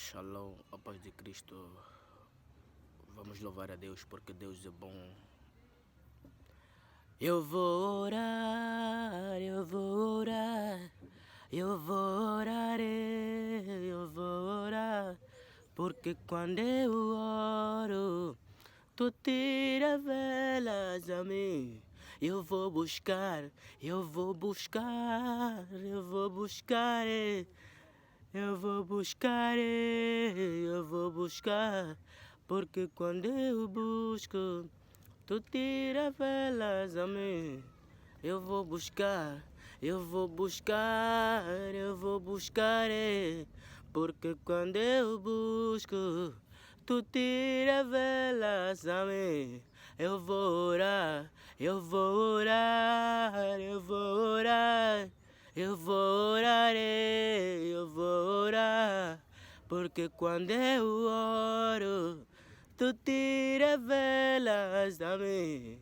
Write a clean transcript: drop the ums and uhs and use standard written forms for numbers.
Shalom, a paz de Cristo. Vamos louvar a Deus porque Deus é bom. Eu vou orar, eu vou orar, eu vou orar, eu vou orar, porque quando eu oro, tu tira velas a mim. Eu vou buscar, eu vou buscar, eu vou buscar, eu vou buscar, eu vou buscar, porque quando eu busco, tu tira velas a mim. Eu vou buscar, eu vou buscar, eu vou buscar, porque quando eu busco, tu tira velas a mim. Eu vou orar, eu vou orar, eu vou orar. Eu vou orar, eu vou orar, porque quando eu oro, tu tira velas a mim.